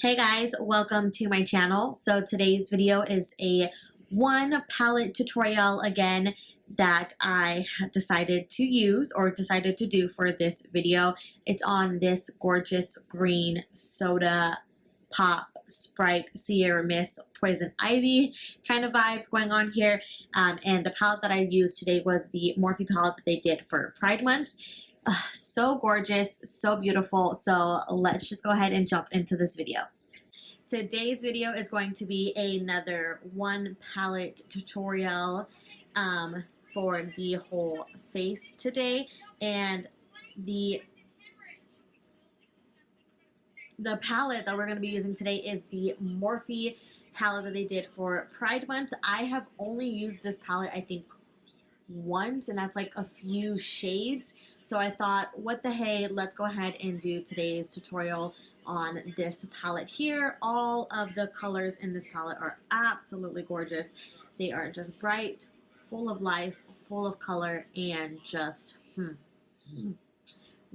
Hey guys, welcome to my channel. So today's video is a one palette tutorial again that I decided to use or decided to do for this video. It's on this gorgeous green soda pop Sprite Sierra Mist Poison Ivy kind of vibes going on here. And the palette that I used today was the Morphe palette that they did for Pride Month. So gorgeous, so beautiful. So let's just go ahead and jump into this video. Today's video is going to be another one palette tutorial for the whole face today. And the palette that we're going to be using today is the Morphe palette that they did for Pride Month. I have only used this palette, I think, once, and that's like a few shades. So I thought, what the hey, let's go ahead and do today's tutorial on this palette here. All of the colors in this palette are absolutely gorgeous. They are just bright, full of life, full of color, and just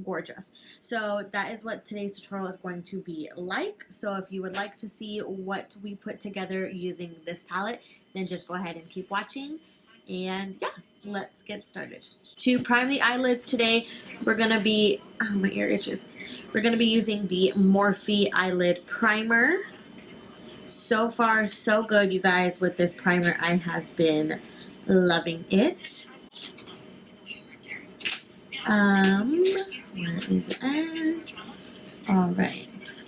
gorgeous. So that is what today's tutorial is going to be like. So if you would like to see what we put together using this palette, then just go ahead and keep watching. And yeah, let's get started. To prime the eyelids today, we're going to be, oh my ear itches, we're going to be using the Morphe eyelid primer. So far so good, you guys, with this primer. I have been loving it. Where is it? Alright.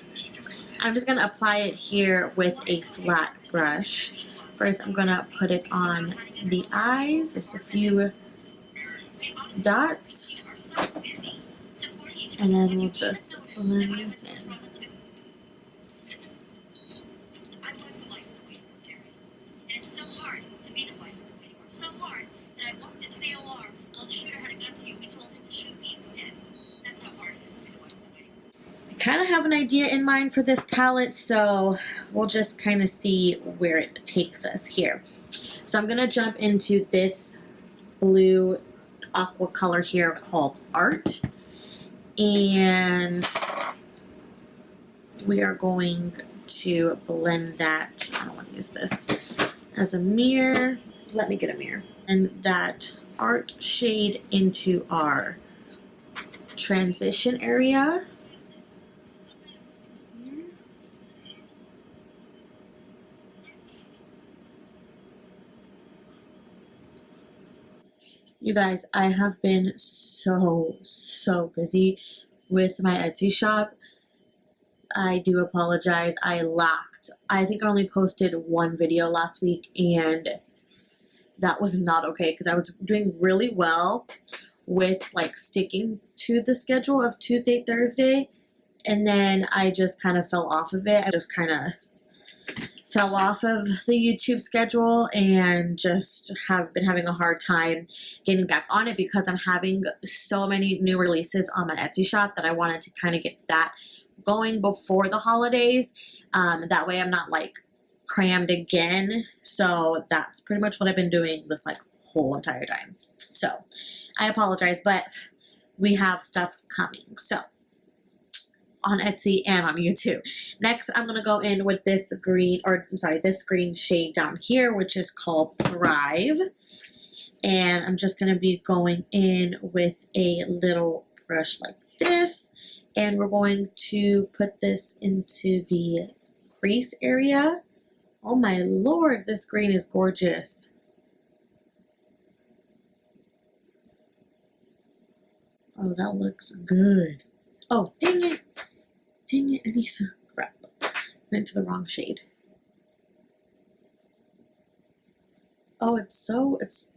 I'm just going to apply it here with a flat brush. First, I'm going to put it on the eyes, just a few dots, and then we'll just blend this in. It's so hard to be the wife of the waiting room. So hard that I walked into the OR, and the shooter had a gun to you. We told him to shoot me instead. That's how hard it is to be the wife of the waiting room. I kind of have an idea in mind for this palette, so we'll just kind of see where it takes us here. So I'm going to jump into this blue aqua color here called Art, and we are going to blend that. I don't want to use this as a mirror. Let me get a mirror. And that Art shade into our transition area. You guys, I have been so busy with my Etsy shop. I do apologize. I think I only posted one video last week, and that was not okay because I was doing really well with like sticking to the schedule of Tuesday, Thursday, and then I just kind of fell off of it. I just kind of fell off of the YouTube schedule and just have been having a hard time getting back on it because I'm having so many new releases on my Etsy shop that I wanted to kind of get that going before the holidays. That way I'm not like crammed again. So that's pretty much what I've been doing this like whole entire time. So I apologize, but we have stuff coming. So on Etsy and on YouTube. Next, I'm going to go in with this green, or I'm sorry, this green shade down here, which is called Thrive. And I'm just going to be going in with a little brush like this. And we're going to put this into the crease area. Oh my Lord, this green is gorgeous. Oh, that looks good. Oh, dang it. Dang it, Anissa. Crap. Went to the wrong shade. Oh, it's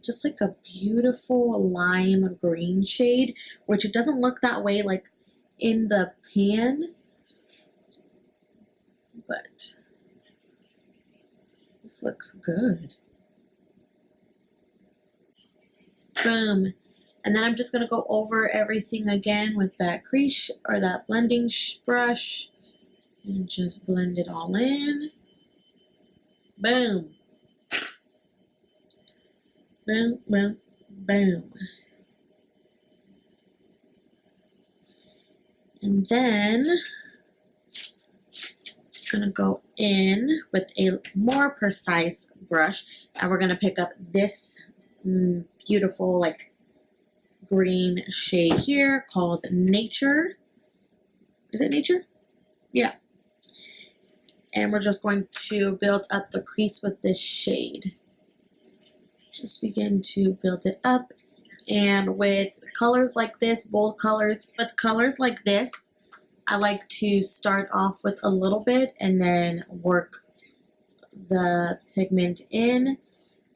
just like a beautiful lime green shade, which it doesn't look that way like in the pan, but this looks good. Boom. And then I'm just going to go over everything again with that crease or that blending brush and just blend it all in. Boom. Boom, boom, boom. And then Gonna go in with a more precise brush, and we're gonna pick up this beautiful like green shade here called Nature. Is it Nature? Yeah. And we're just going to build up the crease with this shade. Just begin to build it up. And with colors like this, bold colors, with colors like this, I like to start off with a little bit and then work the pigment in,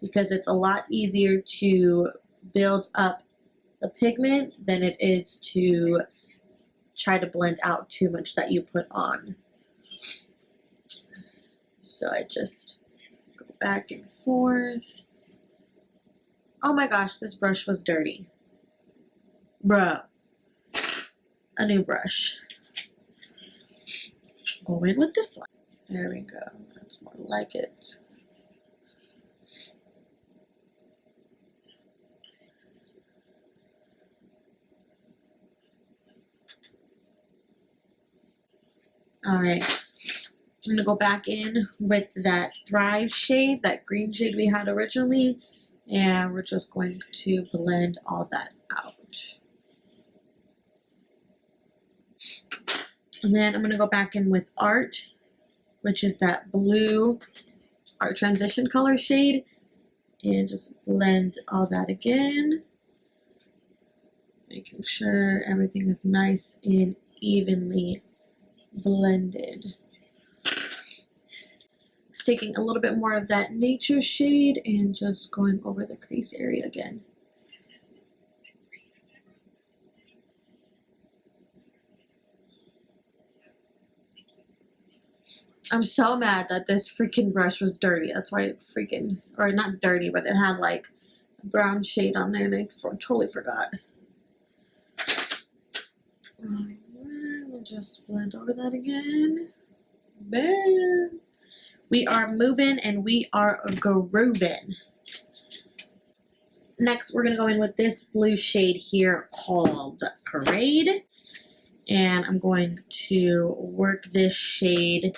because it's a lot easier to build up the pigment than it is to try to blend out too much that you put on. So I just go back and forth. Oh my gosh, this brush was dirty. Bruh. A new brush. Go in with this one. There we go. That's more like it. Alright. I'm going to go back in with that Thrive shade, that green shade we had originally. And we're just going to blend all that out. And then I'm going to go back in with Art, which is that blue Art Transition color shade, and just blend all that again, making sure everything is nice and evenly blended. Just taking a little bit more of that Nature shade and just going over the crease area again. I'm so mad that this freaking brush was dirty. That's why it freaking, or not dirty, but it had like a brown shade on there and I totally forgot. Alright, we'll just blend over that again. Bam! We are moving and we are grooving. Next, we're going to go in with this blue shade here called Parade. And I'm going to work this shade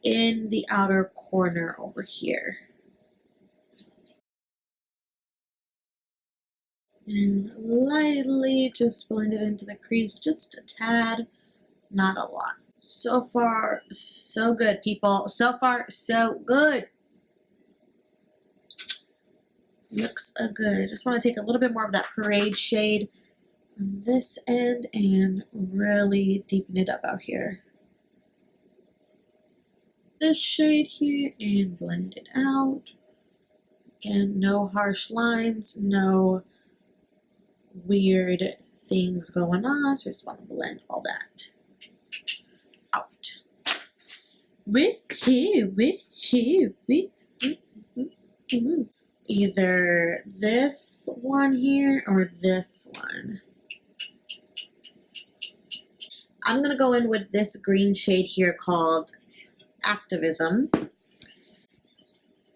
in the outer corner over here. And lightly just blend it into the crease, just a tad, not a lot. So far, so good, people. So far, so good. Looks good. Just want to take a little bit more of that Parade shade on this end and really deepen it up out here. This shade here and blend it out. Again, no harsh lines, no weird things going on, so I just want to blend all that out. Either this one here or this one. I'm going to go in with this green shade here called Activism.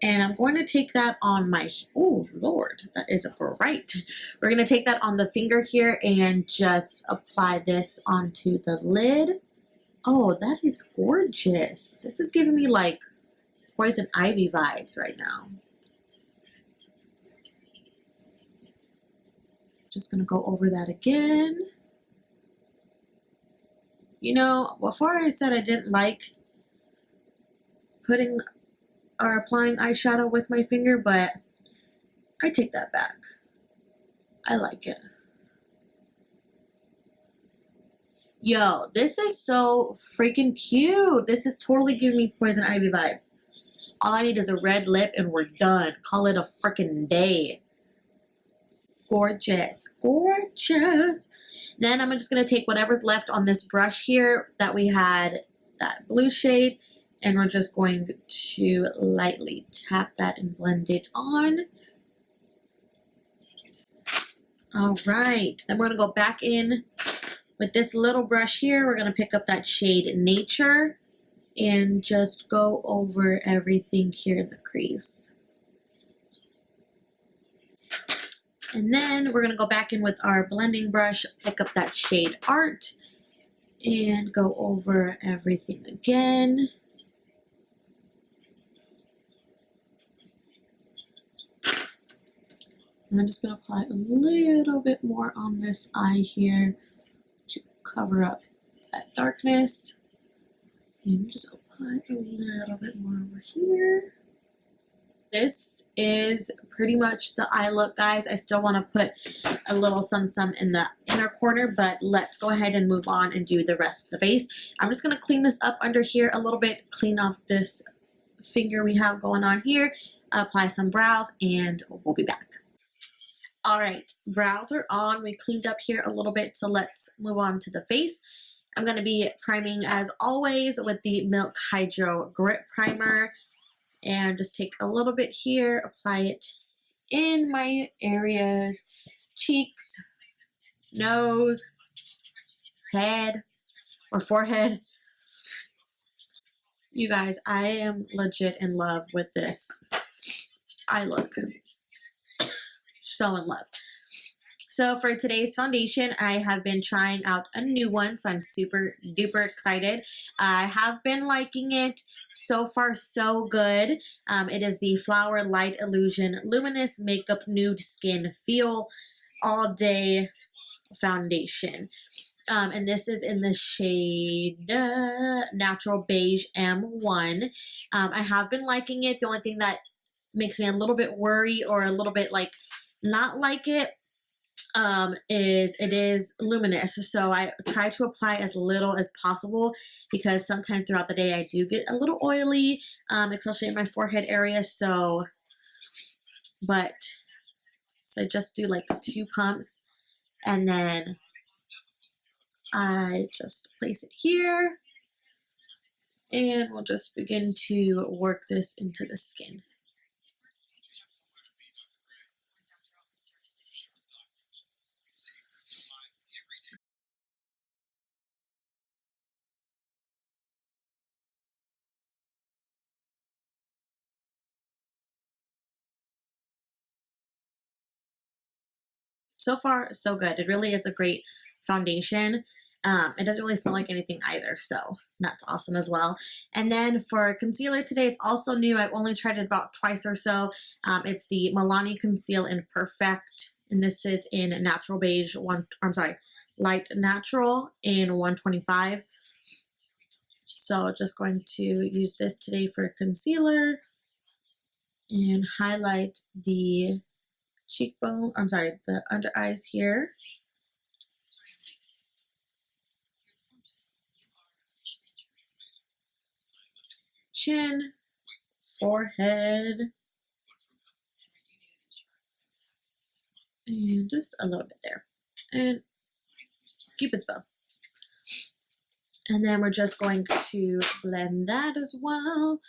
And I'm going to take that on my, oh Lord, that is bright. We're going to take that on the finger here and just apply this onto the lid. Oh, that is gorgeous. This is giving me like Poison Ivy vibes right now. Just going to go over that again. You know, before I said I didn't like putting or applying eyeshadow with my finger, but I take that back. I like it. Yo, this is so freaking cute. This is totally giving me Poison Ivy vibes. All I need is a red lip and we're done. Call it a freaking day. Gorgeous, gorgeous. Then I'm just going to take whatever's left on this brush here that we had, that blue shade, and we're just going to lightly tap that and blend it on. All right, then we're going to go back in with this little brush here. We're going to pick up that shade Nature and just go over everything here in the crease. And then we're going to go back in with our blending brush, pick up that shade Art, and go over everything again. And I'm just going to apply a little bit more on this eye here to cover up that darkness. And just apply a little bit more over here. This is pretty much the eye look, guys. I still want to put a little some in the inner corner, but let's go ahead and move on and do the rest of the face. I'm just going to clean this up under here a little bit, clean off this finger we have going on here, apply some brows, and we'll be back. All right, brows are on. We cleaned up here a little bit, so let's move on to the face. I'm going to be priming, as always, with the Milk Hydro Grip Primer. And just take a little bit here, apply it in my areas, cheeks, nose, head, or forehead. You guys, I am legit in love with this eye look. So in love. So for today's foundation, I have been trying out a new one, so I'm super duper excited. I have been liking it. So far, so good. It is the Flower Light Illusion Luminous Makeup Nude Skin Feel All Day Foundation. And this is in the shade Natural Beige M1. I have been liking it. The only thing that makes me a little bit worried or a little bit like not like it is it is luminous, so I try to apply as little as possible because sometimes throughout the day I do get a little oily, especially in my forehead area. So I just do like 2 pumps and then I just place it here and we'll just begin to work this into the skin. So far, so good. It really is a great foundation. It doesn't really smell like anything either, so that's awesome as well. And then for concealer today, it's also new. I've only tried it about twice or so. It's the Milani Conceal in Perfect, and this is in Natural Beige Light Natural in 125. So just going to use this today for concealer and highlight the cheekbone, the under eyes here. Chin, forehead, and just a little bit there. And Cupid's bow. And then we're just going to blend that as well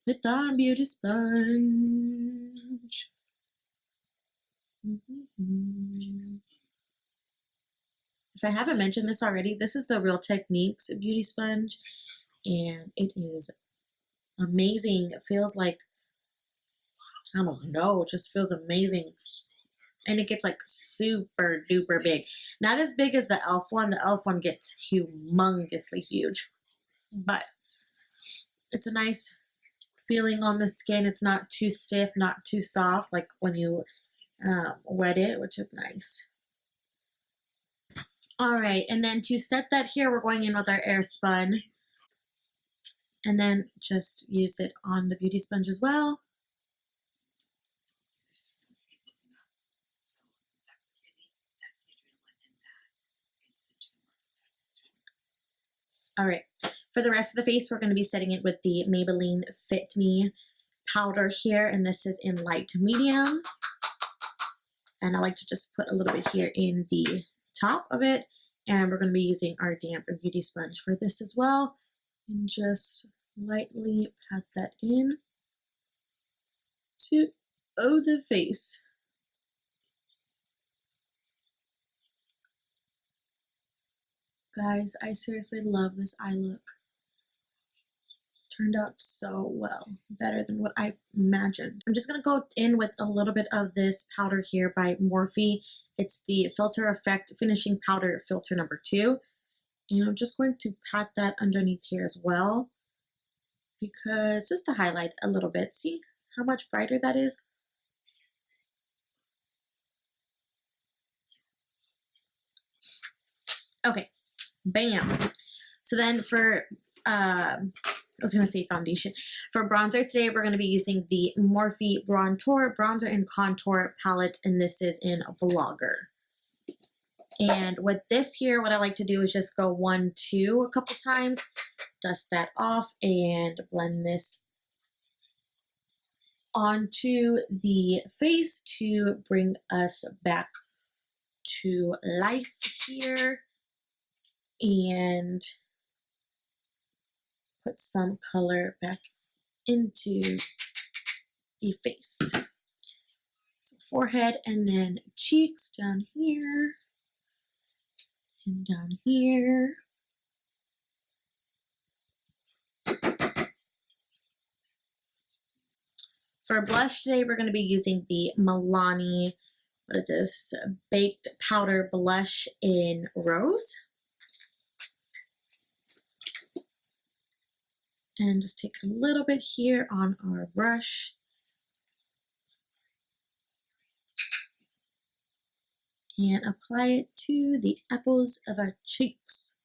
with our beauty sponge. If I haven't mentioned this already, this is the Real Techniques beauty sponge, and it is amazing. It feels like, I don't know, it just feels amazing. And it gets like super duper big. Not as big as the e.l.f. one. The e.l.f. one gets humongously huge. But it's a nice feeling on the skin. It's not too stiff, not too soft, like when you wet it, which is nice. All right, and then to set that here, we're going in with our air spun. And then just use it on the beauty sponge as well. All right, for the rest of the face, we're going to be setting it with the Maybelline Fit Me powder here, and this is in light medium. And I like to just put a little bit here in the top of it, and we're going to be using our damp beauty sponge for this as well, and just lightly pat that in to the face. Guys, I seriously love this eye look. Turned out so well, better than what I imagined. I'm just going to go in with a little bit of this powder here by Morphe. It's the Filter Effect Finishing Powder Filter number 2. And I'm just going to pat that underneath here as well, because just to highlight a little bit. See how much brighter that is? Okay, bam. So then for, I was going to say foundation. For bronzer today, we're going to be using the Morphe Bronzer and Contour palette, and this is in Vlogger. And with this here, what I like to do is just go 1, 2 a couple times, dust that off, and blend this onto the face to bring us back to life here, and put some color back into the face. So forehead and then cheeks down here and down here. For blush today, we're going to be using the Milani, what is this, Baked Powder Blush in Rose. And just take a little bit here on our brush. And apply it to the apples of our cheeks.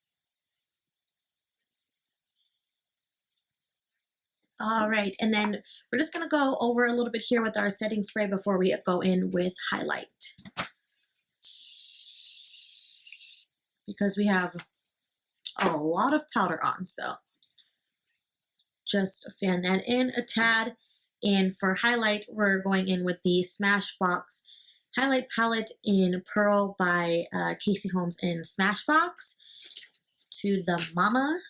All right, and then we're just gonna go over a little bit here with our setting spray before we go in with highlight. Because we have a lot of powder on, so just fan that in a tad. And for highlight, we're going in with the Smashbox Highlight Palette in Pearl by Casey Holmes in Smashbox to the Mama.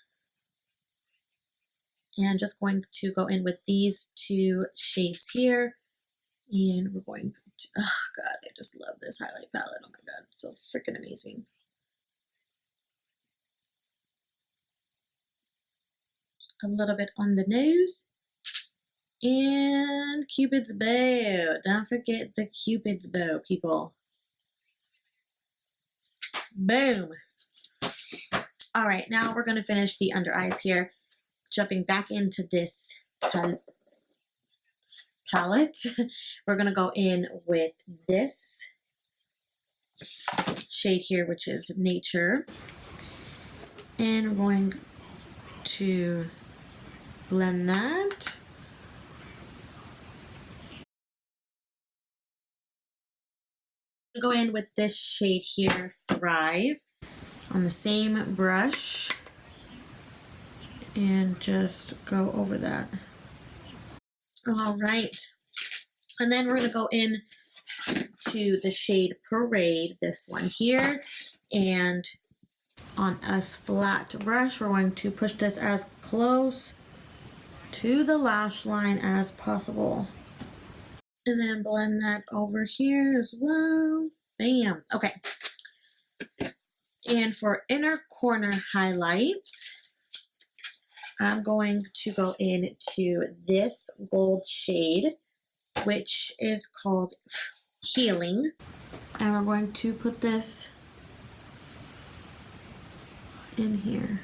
And just going to go in with these 2 shades here. And we're going to, oh God, I just love this highlight palette. Oh my God, it's so freaking amazing. A little bit on the nose. And Cupid's bow. Don't forget the Cupid's bow, people. Boom. All right, now we're going to finish the under eyes here. Jumping back into this palette. We're going to go in with this shade here, which is Nature. And we're going to blend that. Go in with this shade here, Thrive, on the same brush, and just go over that. All right, and then we're going to go in to the shade Parade, this one here, and on a flat brush, we're going to push this as close to the lash line as possible. And then blend that over here as well. Bam. Okay. And for inner corner highlights, I'm going to go into this gold shade, which is called Healing. And we're going to put this in here.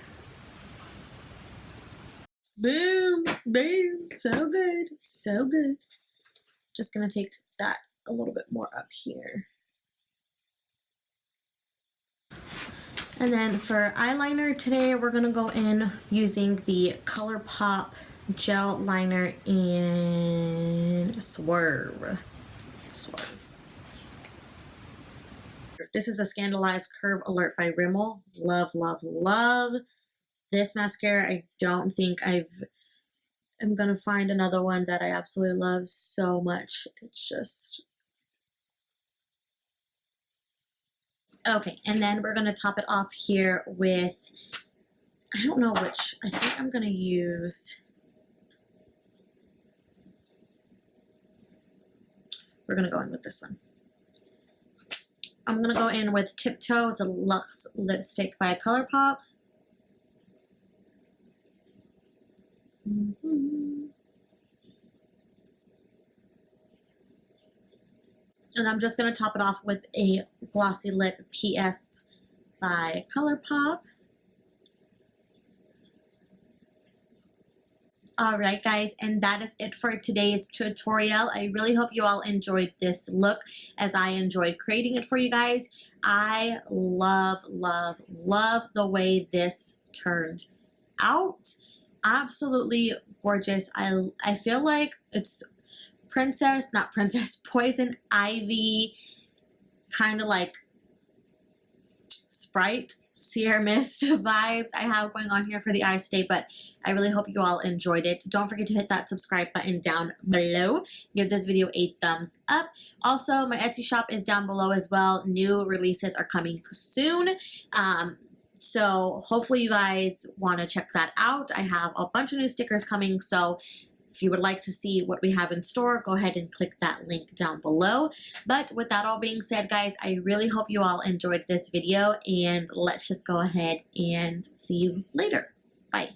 Boom. Boom. So good. So good. Just gonna take that a little bit more up here. And then for eyeliner today, we're gonna go in using the ColourPop gel liner in Swerve. This is the Scandalized Curve Alert by Rimmel. Love, love, love this mascara. I don't think I'm gonna find another one that I absolutely love so much. It's just okay. And then we're gonna top it off here with, I don't know which, I think I'm gonna use, we're gonna go in with this one. I'm gonna go in with Tiptoe Deluxe Lipstick by ColourPop. And I'm just going to top it off with a Glossy Lip PS by ColourPop. Alright guys, and that is it for today's tutorial. I really hope you all enjoyed this look as I enjoyed creating it for you guys. I love, love, love the way this turned out. Absolutely gorgeous. I feel like it's poison ivy, kind of like Sprite, Sierra Mist vibes I have going on here for the eyes today, but I really hope you all enjoyed it. Don't forget to hit that subscribe button down below. Give this video a thumbs up. Also, my Etsy shop is down below as well. New releases are coming soon. So hopefully you guys want to check that out. I have a bunch of new stickers coming, so if you would like to see what we have in store, go ahead and click that link down below. But with that all being said, guys, I really hope you all enjoyed this video, and let's just go ahead and see you later. Bye.